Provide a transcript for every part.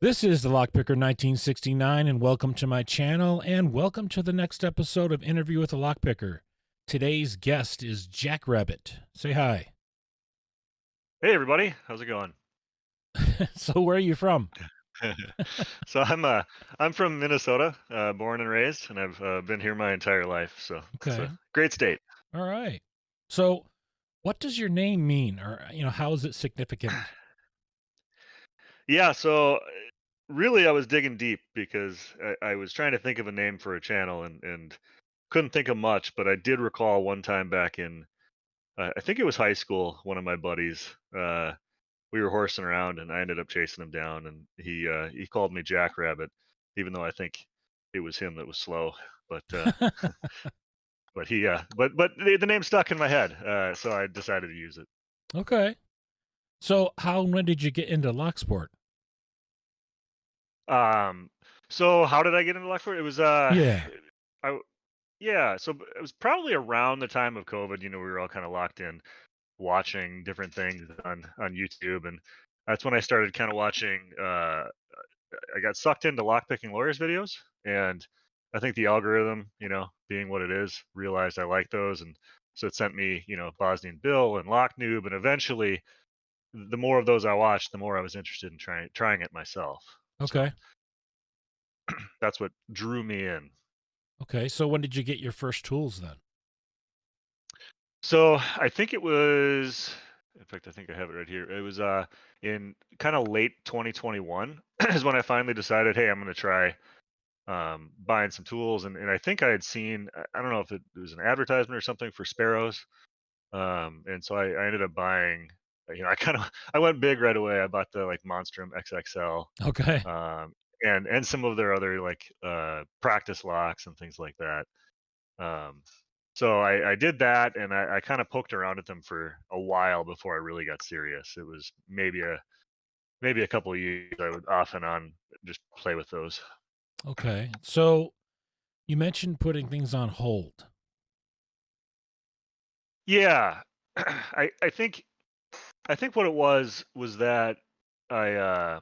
This is the Lockpicker 1969, and welcome to my channel, and welcome to the next episode of Interview with a Lockpicker. Today's guest is Jackrabbit. Say hi. Hey everybody, how's it going? So, where are you from? So I'm from Minnesota, born and raised, and I've been here my entire life. So it's Okay. a great state. All right. So, what does your name mean, or how is it significant? Yeah. So really, I was digging deep because I was trying to think of a name for a channel and couldn't think of much. But I did recall one time back in I think it was high school. One of my buddies, we were horsing around, and I ended up chasing him down, and he called me Jackrabbit, even though I think it was him that was slow. But but the name stuck in my head, so I decided to use it. Okay. So, how and when did you get into Locksport? Um, so how did I get into Lockport? It was Yeah. I yeah, so it was probably around the time of COVID. We were all kind of locked in, watching different things on YouTube, and that's when I started kind of watching. I got sucked into lockpicking lawyers videos, and I think the algorithm, being what it is, realized I like those, and so it sent me, Bosnian Bill and Lock Noob, and eventually the more of those I watched, the more I was interested in trying it myself. So Okay. that's what drew me in. Okay. So, when did you get your first tools then? So I think it was, in fact, I think I have it right here. It was in kind of late 2021 is when I finally decided, hey, I'm going to try buying some tools, and I think I had seen, I don't know if it was an advertisement or something for sparrows, and so I ended up buying. I kind of I went big right away. I bought the like Monstrum XXL, Okay. and some of their other like practice locks and things like that. Um, so I did that, and I kind of poked around at them for a while before I really got serious. It was maybe a couple of years I would off and on just play with those. Okay. So, you mentioned putting things on hold. Yeah, I think what it was that I uh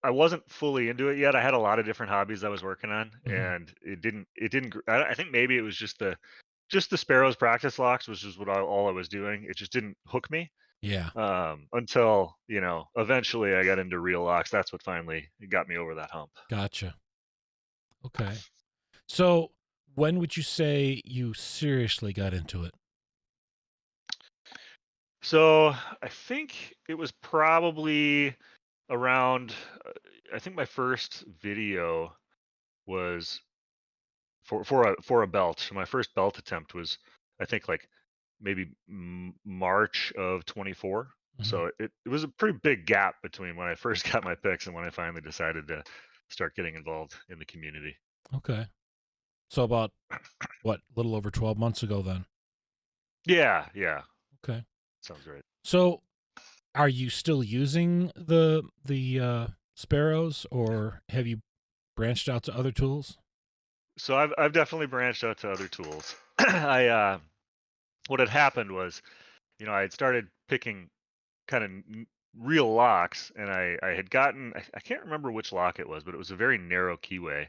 I wasn't fully into it yet. I had a lot of different hobbies I was working on, Mhm. and it didn't. I think maybe it was just the sparrows practice locks, which is what all I was doing. It just didn't hook me Yeah. until eventually I got into real locks. That's what finally got me over that hump. Gotcha. Okay. So, when would you say you seriously got into it? So I think it was probably around. I think my first video was for a belt. So my first belt attempt was, I think, like maybe March of 24. Mhm. So it was a pretty big gap between when I first got my picks and when I finally decided to start getting involved in the community. Okay. So about what, a little over 12 months ago then. Yeah, yeah, Okay. sounds right. So, are you still using the sparrows, or have you branched out to other tools? So I've definitely branched out to other tools. I What had happened was, I had started picking kind of real locks, and I had gotten, I can't remember which lock it was, but it was a very narrow keyway,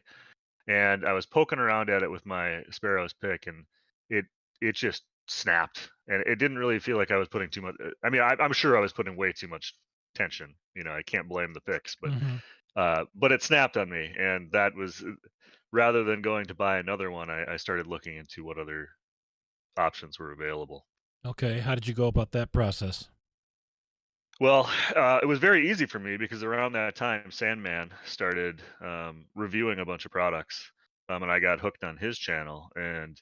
and I was poking around at it with my Sparrows pick, and it it just snapped, and it didn't really feel like I was putting too much. I mean, I'm sure I was putting way too much tension. I can't blame the picks, Mhm. but it snapped on me, and that was rather than going to buy another one, I started looking into what other options were available. Okay. How did you go about that process? Well, it was very easy for me because around that time, Sandman started reviewing a bunch of products, and I got hooked on his channel. And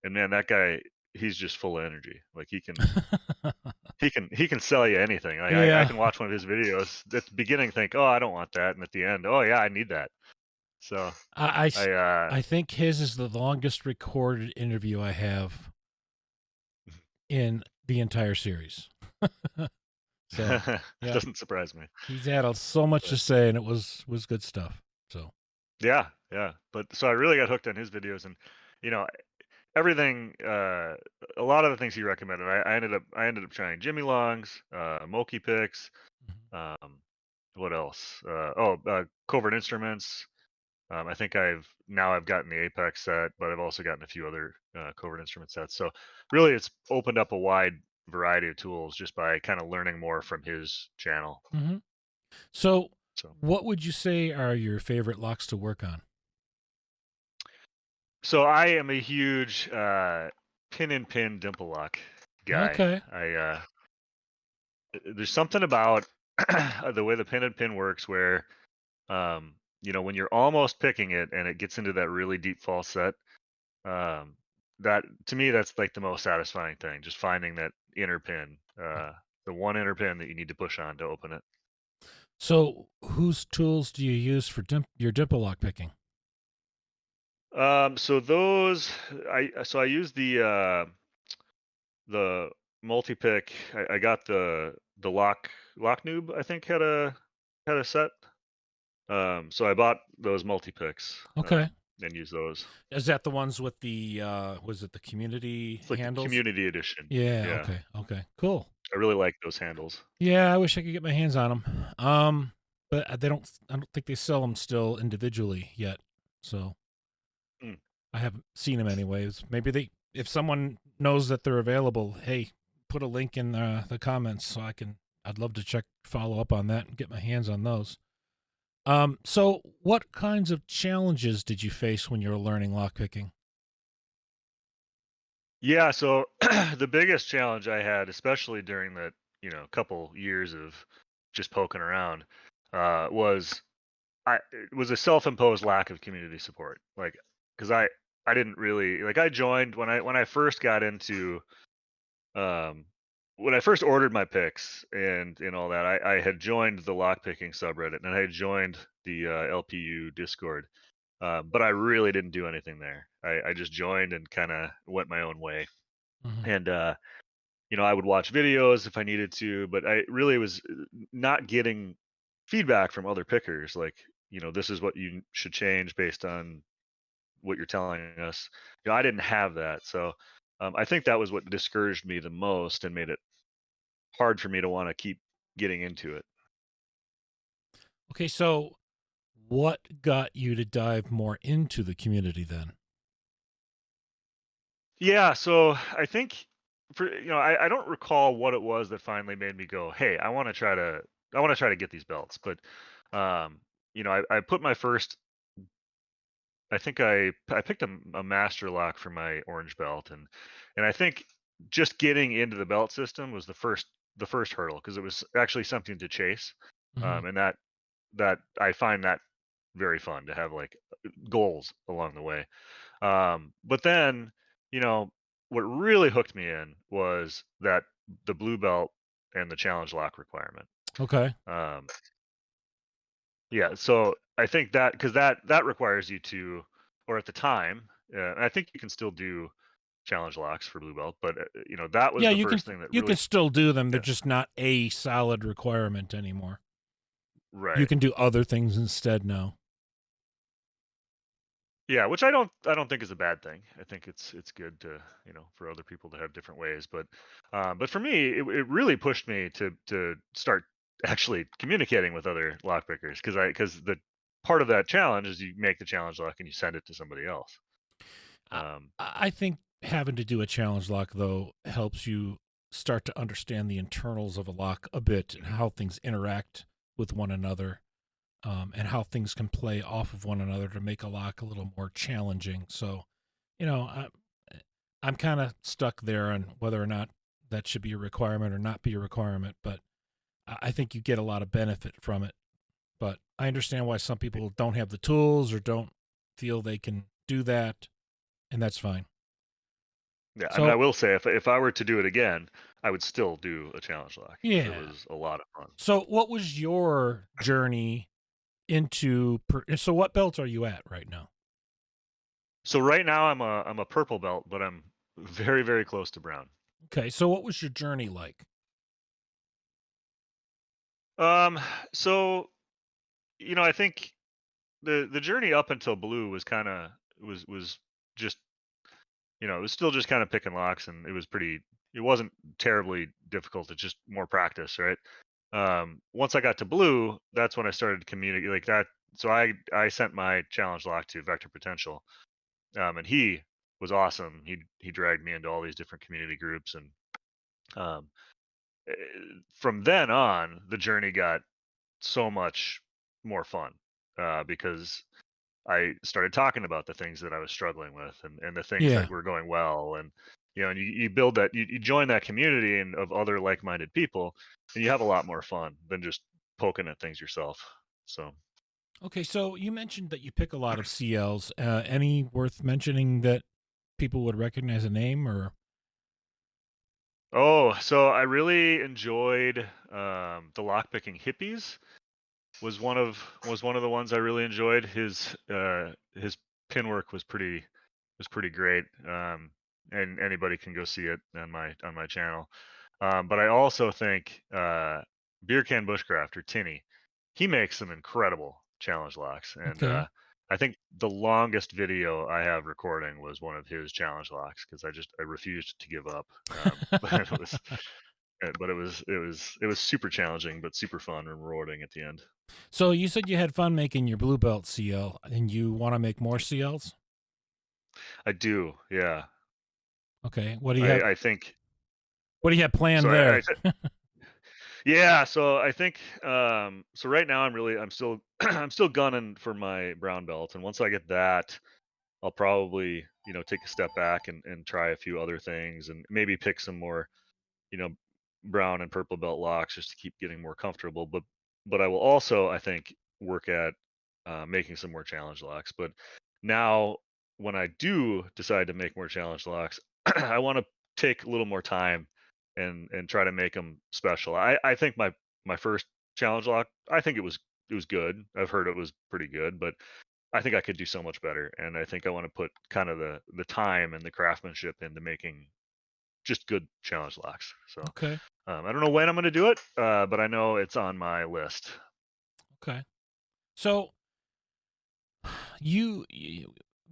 man, that guy, he's just full of energy. Like he can sell you anything. Like I Yeah. can watch one of his videos at the beginning, think, oh, I don't want that, and at the end, oh yeah, I need that. So I I s I I think his is the longest recorded interview I have in the entire series. So, yeah, doesn't surprise me. he's had so much to But say, and it was good stuff. So, yeah, yeah. But so I really got hooked on his videos, and you know everything, a lot of the things he recommended, I ended up trying Jimmy Longs, Moki picks, mhm. um, what else? Covert instruments. I think I've gotten the Apex set, but I've also gotten a few other covert instrument sets. So really, it's opened up a wide variety of tools just by kind of learning more from his channel. Hmm. So, So, what would you say are your favorite locks to work on? so I am a huge pin and pin dimple lock guy. Okay. There's something about the way the pin and pin works where when you're almost picking it and it gets into that really deep false set, um, that to me that's like the most satisfying thing, just finding that inner pin, the one inner pin that you need to push on to open it. So, whose tools do you use for your dimple lock picking? So those I use the multi pick. I got the lock noob. I think had a set. So I bought those multi picks Okay. and use those. Is that the ones with the was it the community It's like the handles? community edition. Yeah, Yeah, okay. Okay. Cool. I really like those handles. Yeah, I wish I could get my hands on them. But I don't think they sell them still individually yet. So, Mm. I haven't seen them anyways. Maybe if someone knows that they're available, hey, put a link in the comments so I'd love to follow up on that and get my hands on those. So what kinds of challenges did you face when you were learning lockpicking? Yeah, so the biggest challenge I had, especially during that, couple years of just poking around, was it was a self-imposed lack of community support. Like, because I didn't really like I joined when I first got into um when I first ordered my picks and all that, I had joined the lockpicking subreddit and I had joined the LPU Discord. But I really didn't do anything there. I just joined and kind of went my own way. Hmm. And I would watch videos if I needed to, but I really was not getting feedback from other pickers. Like, this is what you should change based on what you're telling us. I didn't have that, so I think that was what discouraged me the most and made it hard for me to want to keep getting into it. Okay, so what got you to dive more into the community then? Yeah, so I think I don't recall what it was that finally made me go, "Hey, I want to try to get these belts." But I put my first I think I picked a master lock for my orange belt and I think just getting into the belt system was the first hurdle because it was actually something to chase. Hmm. And that I find that very fun to have like goals along the way. But then, you know, what really hooked me in was that the blue belt and the challenge lock requirement. Okay. Um, yeah, so I think that because that requires you to, or at the time, and I think you can still do challenge locks for blue belt, but that was Yeah, the first thing that you can really, still do them. They're yeah, just not a solid requirement anymore. You right, can do other things instead now. yeah, which I don't think is a bad thing. I think it's good to for other people to have different ways, but for me, it really pushed me to start actually communicating with other lockpickers because the part of that challenge is you make the challenge lock and you send it to somebody else. I Um, I think having to do a challenge lock though helps you start to understand the internals of a lock a bit and how things interact with one another, and how things can play off of one another to make a lock a little more challenging. So, you know, I'm kind of stuck there on whether or not that should be a requirement or not be a requirement, but I think you get a lot of benefit from it. But I understand why some people don't have the tools or don't feel they can do that, and that's fine. Yeah, I mean, I So, will say if I were to do it again, I would still do a challenge lock because it yeah. was a lot of fun. So, what was your journey into? So, what belt are you at right now? So right now I'm a purple belt, but I'm very very close to brown. Okay, so what was your journey like? Um, so I think the journey up until blue was kind of was just it was still just kind of picking locks, and it wasn't terribly difficult. It's just more practice, right? Once I got to blue, that's when I started to communicate like that. So I sent my challenge lock to Vector Potential, and he was awesome. He dragged me into all these different community groups, and um, eh, from then on, the journey got so much more fun because I started talking about the things that I was struggling with, and the things that Yeah. were going well, and and you build that you join that community and of other like-minded people, and you have a lot more fun than just poking at things yourself. So, Okay, so you mentioned that you pick a lot of CLs. Any worth mentioning that people would recognize a name or oh, so I really enjoyed the lockpicking hippies. Was one of the ones I really enjoyed. His pin work was pretty great. And anybody can go see it on my channel. But I also think Beer Can Bushcraft or Tinny, he makes some incredible challenge locks, and okay. I think the longest video I have recording was one of his challenge locks because I refused to give up. But it was super challenging, but super fun and rewarding at the end. So you said you had fun making your blue belt CL and you want to make more CLs? I do, yeah. Okay. I think What do you have planned so. there? Yeah, so I think so right now I'm still I'm still gunning for my brown belt, and once I get that, I'll probably, take a step back and try a few other things and maybe pick some more, you know, brown and purple belt locks just to keep getting more comfortable. But I will also, I think, work at making some more challenge locks. But now, when I do decide to make more challenge locks, I want to take a little more time and try to make them special. I think my first challenge lock, I think it was good. I've heard it was pretty good, but I think I could do so much better. And I think I want to put kind of the time and the craftsmanship into making just good challenge locks. So Okay. I don't know when I'm going to do it, but I know it's on my list. Okay. So you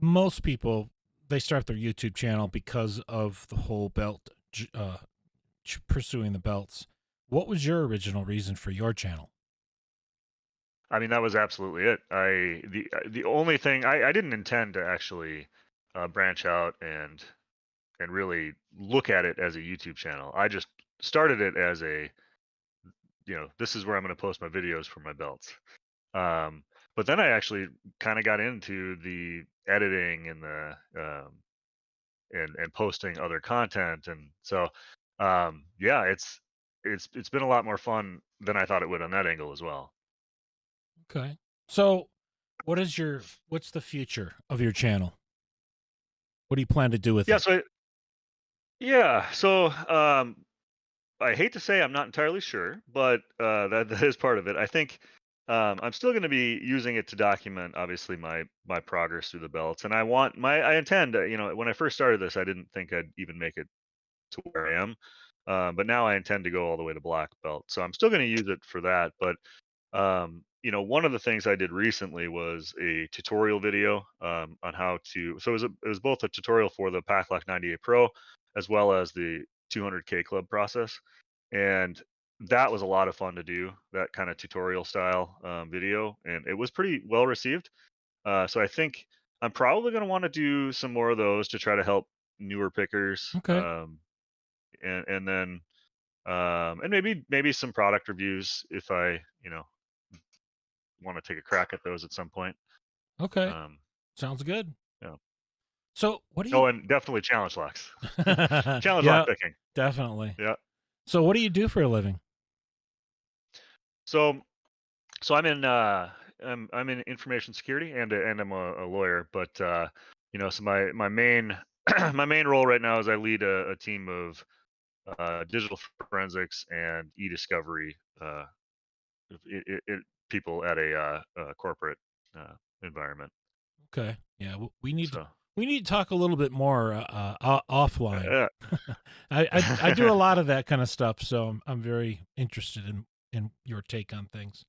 most people they start their YouTube channel because of the whole pursuing the belts. What was your original reason for your channel? I mean, that was absolutely it. The only thing I didn't intend to actually branch out and really look at it as a YouTube channel. I just started it as this is where I'm going to post my videos for my belts. Um, but then I actually kind of got into the editing and the and posting other content, and so yeah, it's been a lot more fun than I thought it would on that angle as well. Okay. So what's the future of your channel? What do you plan to do with Yeah, it? so yeah, so I hate to say I'm not entirely sure, but that is part of it. I think I'm still going to be using it to document, obviously, my progress through the belts, and I intend, when I first started this, I didn't think I'd even make it to where I am, but now I intend to go all the way to black belt. So I'm still going to use it for that. But one of the things I did recently was a tutorial video on how to. So it was both a tutorial for the Packlock 98 Pro as well as the 200K Club process, and that was a lot of fun to do. That kind of tutorial style video, and it was pretty well received. So I think I'm probably going to want to do some more of those to try to help newer pickers, Okay. and then and maybe some product reviews if I want to take a crack at those at some point. Okay. Um, Sounds good. yeah. So what do you Oh, and definitely challenge locks, challenge lock Yeah, picking. definitely. Yeah. So what do you do for a living? So so I'm in information security and I'm a lawyer, but so my main my main role right now is I lead a team of digital forensics and e-discovery people at a corporate environment. Okay. Yeah, So we need to talk a little bit more offline. uh, I do a lot of that kind of stuff, so I'm very interested in your take on things.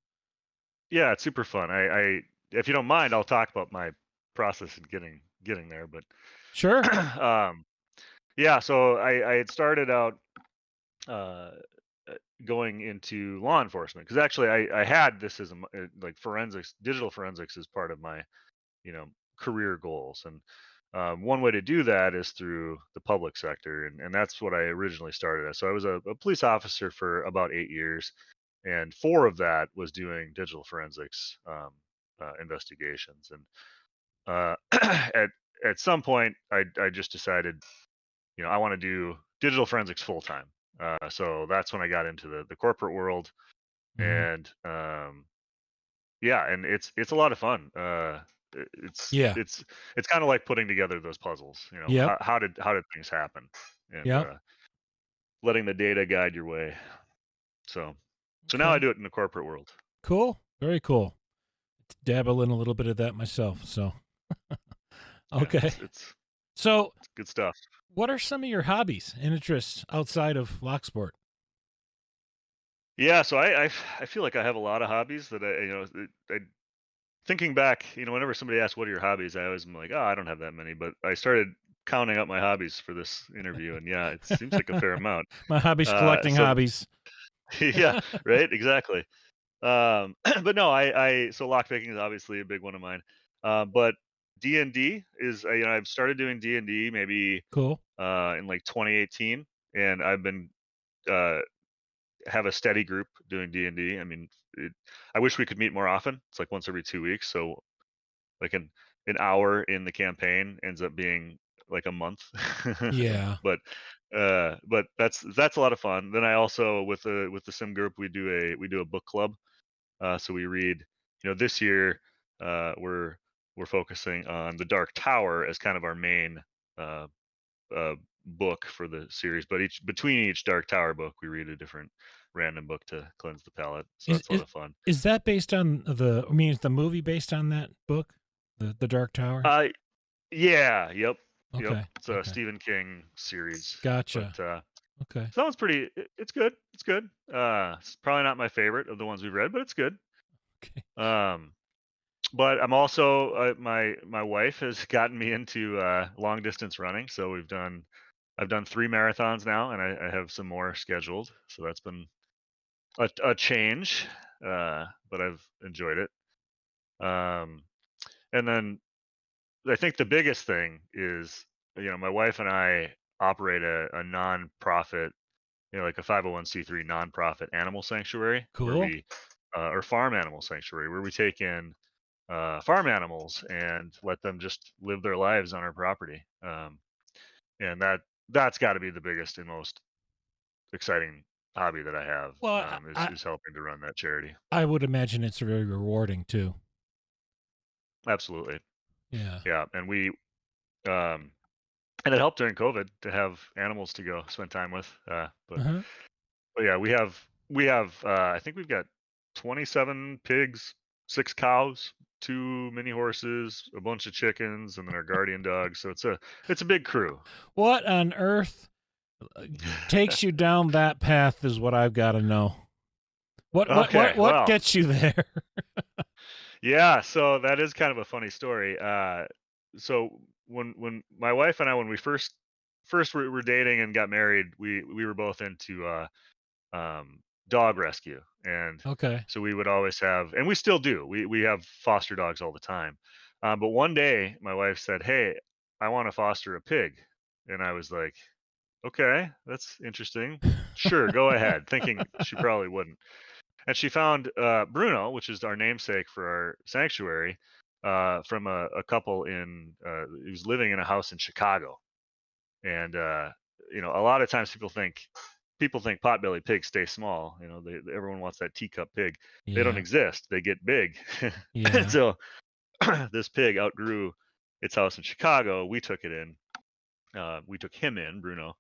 yeah, it's super fun. I if you don't mind, I'll talk about my process in getting there. But Sure. um, yeah, so I had started out. going into law enforcement, because actually I had this as like forensics, digital forensics is part of my, you know, career goals. And one way to do that is through the public sector, and that's what I originally started as. So I was a police officer for about 8 years, and four of that was doing digital forensics investigations. And at some point, I just decided, you know, I want to do digital forensics full time. So that's when I got into the corporate world, Hmm. and yeah, and it's a lot of fun. It's Yeah. it's kind of like putting together those puzzles. You know, Yep. how did things happen, and Yep. letting the data guide your way. So now I Okay. do it in the corporate world. Cool. Very cool. Dabble in a little bit of that myself. So, Yeah, okay. it's So, good stuff. what are some of your hobbies and interests outside of Locksport? Yeah, so I feel like I have a lot of hobbies that thinking back, you know, whenever somebody asks what are your hobbies, I always am like, oh, I don't have that many. But I started counting up my hobbies for this interview, and yeah, it seems like a fair amount. My hobby's collecting So hobbies. yeah, right, exactly. But no, so lockpicking is obviously a big one of mine. But D&D is, you know, I've started doing D&D maybe Cool. in like 2018, and I've been uh, have a steady group doing D&D. I mean, I wish we could meet more often. It's like once every 2 weeks, so like an hour in the campaign ends up being like a month. Yeah. But that's a lot of fun. Then I also, with the sim group, we do a book club. So we read, you know, this year we're focusing on the Dark Tower as kind of our main uh, uh, book for the series. But each between each Dark Tower book, we read a different random book to cleanse the palate. So Is that's a lot is of fun. is that based on the? I mean, is the movie based on that book, the Dark Tower? Uh, yeah, yep. Okay. It's a Okay. Stephen King series, but Gotcha. Okay. so that one's pretty. It's good. It's good. It's probably not my favorite of the ones we've read, but it's good. Okay. Um, but I'm also my wife has gotten me into long distance running. So I've done 3 marathons now, and I have some more scheduled. So that's been a change, but I've enjoyed it. Um, and then I think the biggest thing is, you know, my wife and I operate a nonprofit, you know, like a 501c3 nonprofit animal sanctuary where Cool. or farm animal sanctuary, where we take in farm animals and let them just live their lives on our property. And that's got to be the biggest and most exciting hobby that I have, Well, is helping to run that charity. I would imagine it's very rewarding too. Absolutely, Yeah. yeah. Um, and it helped during COVID to have animals to go spend time with. Uh-huh. But yeah, we have I think we've got 27 pigs, 6 cows, 2 mini horses, a bunch of chickens, and then our guardian dog. So it's a big crew. What on earth uh, takes you down that path is what I've got to know. Okay, What well, gets you there? yeah. So that is kind of a funny story. So when my wife and I, when we first were dating and got married, we were both into dog rescue, and Okay. so we would always have, and we still do. We have foster dogs all the time. But one day, my wife said, "Hey, I want to foster a pig," and I was like, "Okay, that's interesting. Sure, go ahead." Thinking she probably wouldn't, and she found Bruno, which is our namesake for our sanctuary, from a couple in who's living in a house in Chicago. And you know, a lot of times people think potbelly pigs stay small. You know, everyone wants that teacup pig. They don't Yeah. exist. They get big. And Yeah. so this pig outgrew its house in Chicago. We took it in. We took him in, Bruno,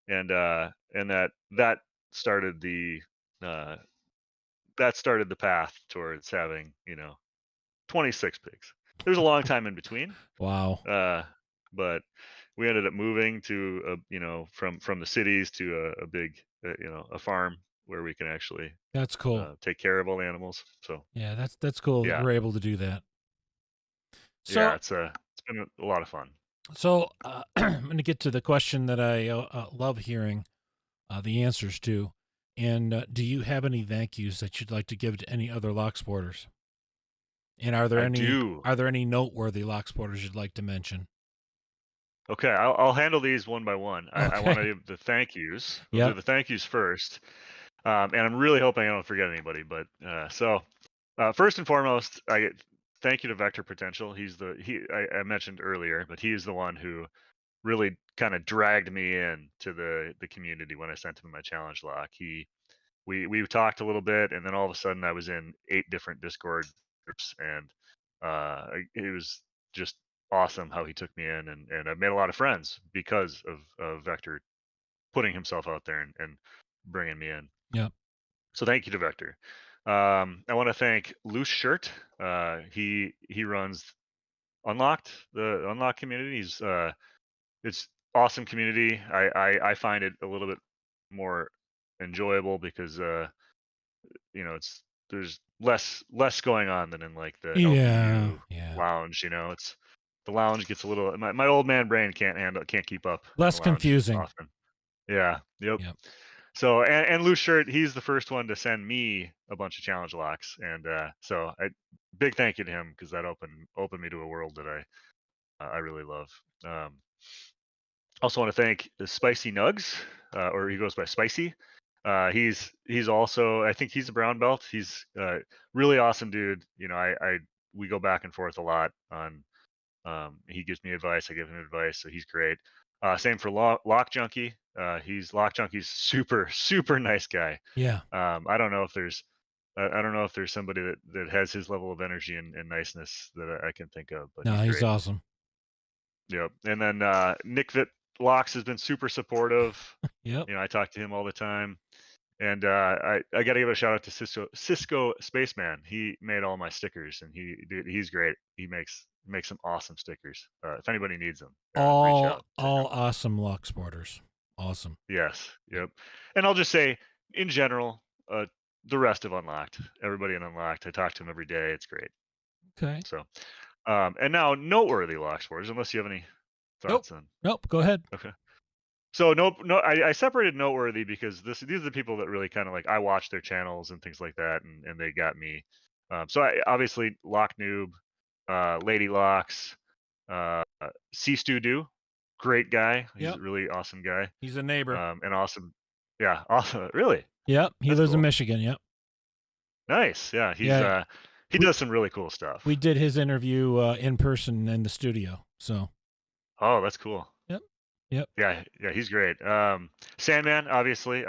and that started the uh, started the path towards having, you know, 26 pigs. There's a long time in between, Wow. uh, but we ended up moving to you know, from the cities to a big you know, a farm where we can actually That's cool. take care of all the animals. So Yeah, that's cool that yeah, you're able to do that. yeah, So, it's been a lot of fun. I'm going to get to the question that I love hearing the answers to. And do you have any thank yous that you'd like to give to any other lock sporters? And I do. are there any noteworthy lock sporters you'd like to mention? Okay, I'll handle these one by one. I want to Okay. give the thank yous. We'll do Yep. the thank yous first, and I'm really hoping I don't forget anybody. But first and foremost, thank you to Vector Potential. I mentioned earlier, but he is the one who really kind of dragged me in to the community when I sent him my challenge lock. We talked a little bit, and then all of a sudden I was in 8 different Discord groups, and it was just awesome how he took me in, and I've made a lot of friends because of Vector putting himself out there and bringing me in. Yep. So thank you to Vector. I want to thank Loose Shirt. He runs the Unlocked community. It's awesome community. I find it a little bit more enjoyable because it's there's less going on than in like the Yeah. LGU Yeah. lounge. It's the lounge gets a little. My old man brain can't keep up in the Less lounge confusing. often. Yeah. Yep. Yep. So and Loose Shirt, he's the first one to send me a bunch of challenge locks, and big thank you to him because that opened me to a world that I really love. Um, Also want to thank the Spicy Nugs, or he goes by Spicy. He's also, I think he's a brown belt. He's really awesome dude. I we go back and forth a lot on. He gives me advice, I give him advice, so he's great. Same for Lock Junkie. He's Lock Junkie's super nice guy. Yeah. I don't know if there's I don't know if there's somebody that has his level of energy and niceness that I can think of, but No, he's he's great. awesome. Yep. And then Nick Vit Locks has been super supportive. Yep. I talk to him all the time. And I got to give a shout out to Cisco Spaceman. He made all my stickers, and he's great. He makes some awesome stickers. If anybody needs them, reach All out to him. all awesome lock sporters. Awesome. Yes, Yep. yep. And I'll just say, in general, the rest of Unlocked, everybody in Unlocked, I talk to him every day. It's great. Okay. So, and now noteworthy lock sports, unless you have any Nope. thoughts on. Nope. Go ahead. Okay. So no, I separated noteworthy because these are the people that really kind of like I watch their channels and things like that, and they got me. So I obviously Lock Noob, Lady Locks, C Stu Do, great guy. He's Yep. a really awesome guy, He's a neighbor. and awesome. Yeah, awesome. Really, Yep. He that's lives in cool. Michigan. Yep. Nice. Yeah, Yeah. he We does some really cool we stuff. did his interview in person in the studio. So Oh, that's cool. yep. Yep. Yeah, he's great. Sandman, obviously,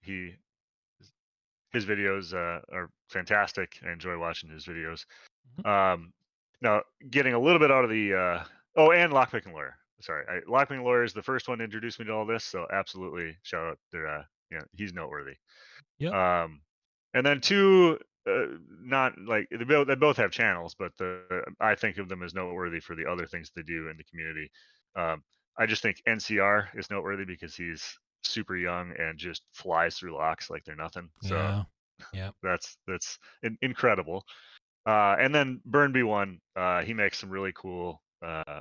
he his videos are fantastic. I enjoy watching his videos. Mhm. Um, Now, getting a little bit out of the and Lockpicking Lawyer. Sorry, Lockpicking Lawyer is the first one to introduce me to all this, so absolutely shout out there. He's noteworthy. Yep. Um, and then two, not like they both have channels, but I think of them as noteworthy for the other things they do in the community. Um, I just think NCR is noteworthy because he's super young and just flies through locks like they're nothing. So Yeah. Yep. that's incredible. And then Burnby one, he makes some really cool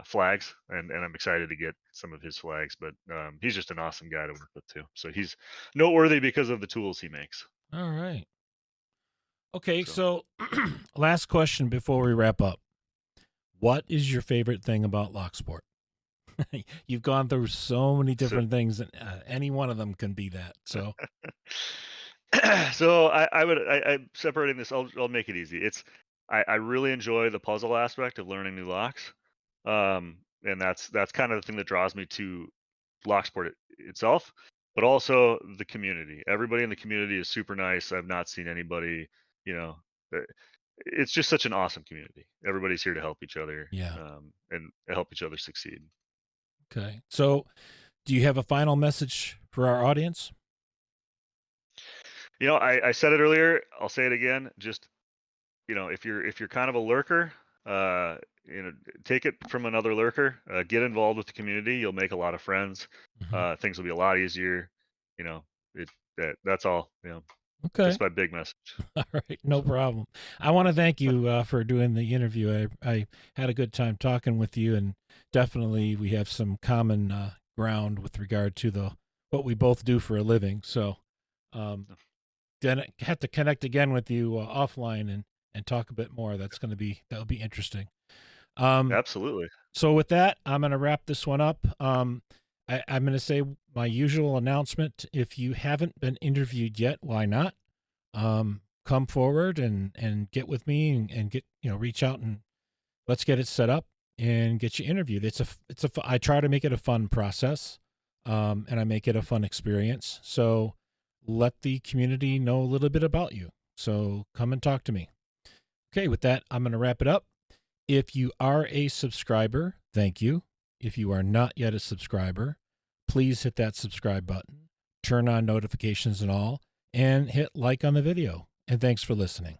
flags, and I'm excited to get some of his flags. But he's just an awesome guy to work with too. So he's noteworthy because of the tools he makes. All right. Okay. So So, last question before we wrap up. What is your favorite thing about Locksport? You've gone through so many so different things, and any one of them can be that. So, so I'm separating this. I'll make it easy. I really enjoy the puzzle aspect of learning new locks, and that's kind of the thing that draws me to Locksport itself, but also the community. Everybody in the community is super nice. I've not seen anybody, you know, uh, it's just such an awesome community. Everybody's here to help each other, yeah. and help each other succeed. Okay. So, do you have a final message for our audience? I said it earlier. I'll say it again. Just if you're kind of a lurker, uh, take it from another lurker. Get involved with the community. You'll make a lot of friends. Mhm. Things will be a lot easier. You know, that's all. Okay. That's my big message. All right. No problem. I want to thank you for doing the interview. I had a good time talking with you, and definitely we have some common ground with regard to the what we both do for a living. So, Um, then I have to connect again with you offline and talk a bit more. That'll be interesting. Um, Absolutely. so with that, I'm going to wrap this one up. I'm going to say my usual announcement. If you haven't been interviewed yet, why not? Come forward and get with me and get, reach out and let's get it set up and get you interviewed. I try to make it a fun process, and I make it a fun experience. So let the community know a little bit about you. So come and talk to me. Okay, with that, I'm going to wrap it up. If you are a subscriber, thank you. If you are not yet a subscriber, please hit that subscribe button, turn on notifications and all, and hit like on the video. And thanks for listening.